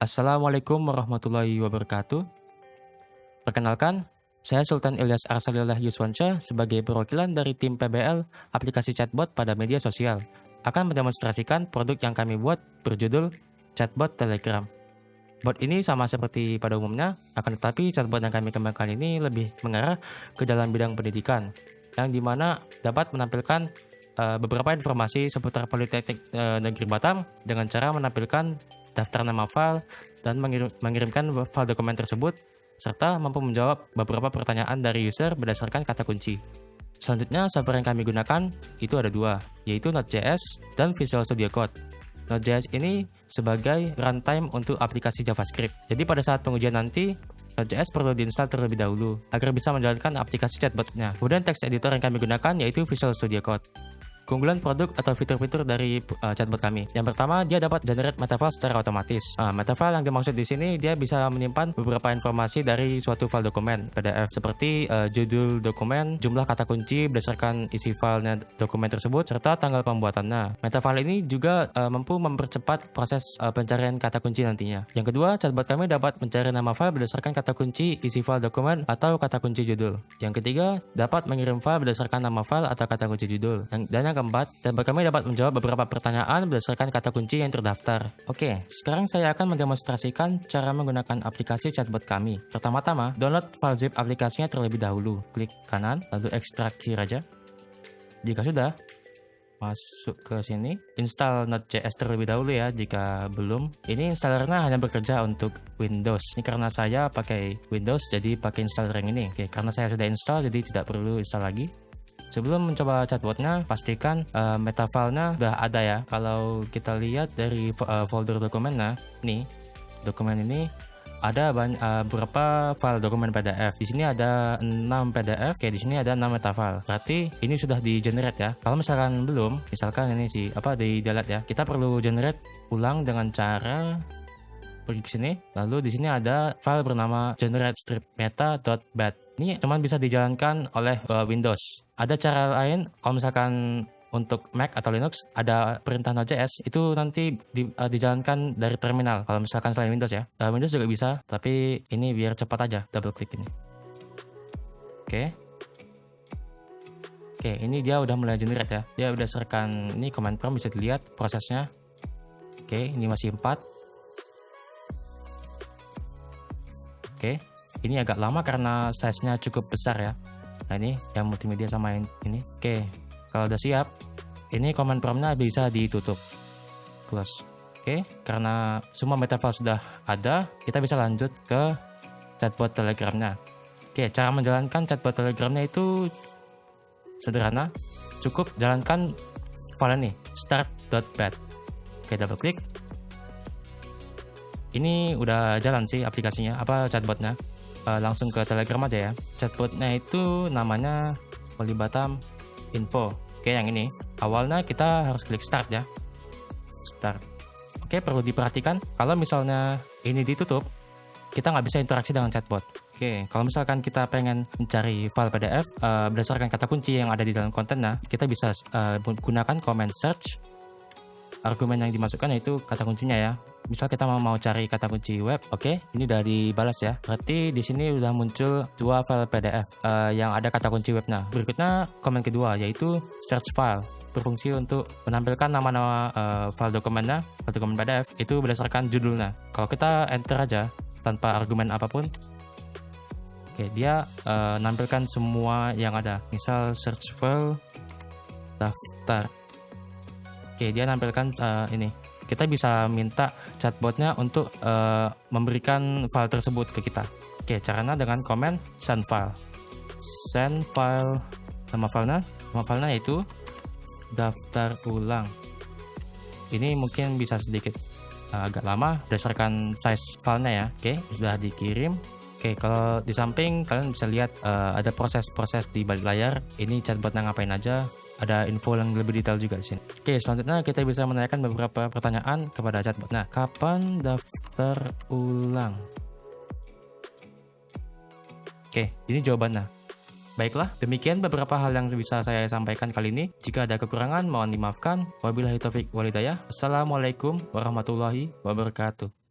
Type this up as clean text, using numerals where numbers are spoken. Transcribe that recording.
Assalamualaikum warahmatullahi wabarakatuh. Perkenalkan, saya Sultan Ilyas Arsalillah Yuswansyah sebagai perwakilan dari tim PBL aplikasi chatbot pada media sosial akan mendemonstrasikan produk yang kami buat berjudul Chatbot Telegram. Bot ini sama seperti pada umumnya, akan tetapi chatbot yang kami kembangkan ini lebih mengarah ke dalam bidang pendidikan, yang dimana dapat menampilkan beberapa informasi seputar Politeknik Negeri Batam dengan cara menampilkan daftar nama file dan mengirimkan file dokumen tersebut, serta mampu menjawab beberapa pertanyaan dari user berdasarkan kata kunci. Selanjutnya, server yang kami gunakan itu ada dua, yaitu Node.js dan Visual Studio Code. Node.js ini sebagai runtime untuk aplikasi JavaScript. Jadi pada saat pengujian nanti, Node.js perlu diinstal terlebih dahulu agar bisa menjalankan aplikasi chatbotnya. Kemudian text editor yang kami gunakan yaitu Visual Studio Code. Keunggulan produk atau fitur-fitur dari chatbot kami. Yang pertama, dia dapat generate metafile secara otomatis. Metafile yang dimaksud di sini dia bisa menyimpan beberapa informasi dari suatu file dokumen PDF seperti judul dokumen, jumlah kata kunci berdasarkan isi filenya dokumen tersebut, serta tanggal pembuatannya. Metafile ini juga mampu mempercepat proses pencarian kata kunci nantinya. Yang kedua, chatbot kami dapat mencari nama file berdasarkan kata kunci isi file dokumen atau kata kunci judul. Yang ketiga, dapat mengirim file berdasarkan nama file atau kata kunci judul. Dan yang keempat, chatbot kami dapat menjawab beberapa pertanyaan berdasarkan kata kunci yang terdaftar. Oke, sekarang saya akan mendemonstrasikan cara menggunakan aplikasi chatbot kami. Pertama-tama, download file zip aplikasinya terlebih dahulu. Klik kanan, lalu ekstrak key aja. Jika sudah, masuk ke sini, install Node.js terlebih dahulu ya. Jika belum, ini installernya hanya bekerja untuk Windows. Ini karena saya pakai Windows, jadi pakai installer yang ini. Oke, karena saya sudah install, jadi tidak perlu install lagi. Sebelum mencoba chatbotnya, pastikan metafilenya sudah ada ya. Kalau kita lihat dari folder dokumennya, nih dokumen ini ada beberapa file dokumen PDF. Di sini ada 6 PDF, di sini ada 6 metafile. Berarti ini sudah di generate ya. Kalau misalkan belum, misalkan ini sih di delete ya. Kita perlu generate ulang dengan cara pergi ke sini. Lalu di sini ada file bernama generate-strip-meta.bat. Ini cuma bisa dijalankan oleh Windows. Ada cara lain, kalau misalkan untuk Mac atau Linux ada perintah Node.js, itu nanti dijalankan dari terminal. Kalau misalkan selain Windows ya, Windows juga bisa, tapi ini biar cepat aja, double klik ini. Oke, ini dia udah mulai generate ya. Dia berdasarkan ini command prompt, bisa dilihat prosesnya. Oke, ini masih 4. Oke, ini agak lama karena size-nya cukup besar ya. Nah, ini yang multimedia sama ini. Oke, kalau udah siap, ini command prompt-nya bisa ditutup. Close. Oke, karena semua metafile sudah ada, kita bisa lanjut ke chatbot Telegram-nya. Oke, cara menjalankan chatbot Telegram-nya itu sederhana. Cukup jalankan file ini, start.bat. Oke, double klik. Ini udah jalan sih aplikasinya, chatbotnya. Langsung ke Telegram aja ya. Chatbotnya itu namanya Polibatam Info. Oke, yang ini. Awalnya kita harus klik start ya. Start. Oke, perlu diperhatikan kalau misalnya ini ditutup, kita nggak bisa interaksi dengan chatbot. Oke, kalau misalkan kita pengen mencari file PDF berdasarkan kata kunci yang ada di dalam kontennya, kita bisa gunakan command search. Argumen yang dimasukkan yaitu kata kuncinya ya. Misal kita mau cari kata kunci web, oke, ini udah dibalas ya. Berarti di sini udah muncul 2 file PDF yang ada kata kunci webnya. Berikutnya komen kedua yaitu search file, berfungsi untuk menampilkan nama-nama file dokumen PDF itu berdasarkan judulnya. Kalau kita enter aja tanpa argumen apapun, oke, dia nampilkan semua yang ada. Misal search file daftar. Oke, dia nampilkan ini. Kita bisa minta chatbotnya untuk memberikan file tersebut ke kita. Oke, caranya dengan command send file. Send file, nama filenya yaitu daftar ulang. Ini mungkin bisa sedikit agak lama berdasarkan size filenya ya. Oke, sudah dikirim. Oke, kalau di samping kalian bisa lihat ada proses-proses di balik layar. Ini chatbotnya ngapain aja. Ada info yang lebih detail juga di sini. Oke, selanjutnya kita bisa menanyakan beberapa pertanyaan kepada chatbotnya. Kapan daftar ulang? Oke, ini jawabannya. Baiklah, demikian beberapa hal yang bisa saya sampaikan kali ini. Jika ada kekurangan, mohon dimaafkan. Wabillahi taufik walhidayah. Assalamualaikum warahmatullahi wabarakatuh.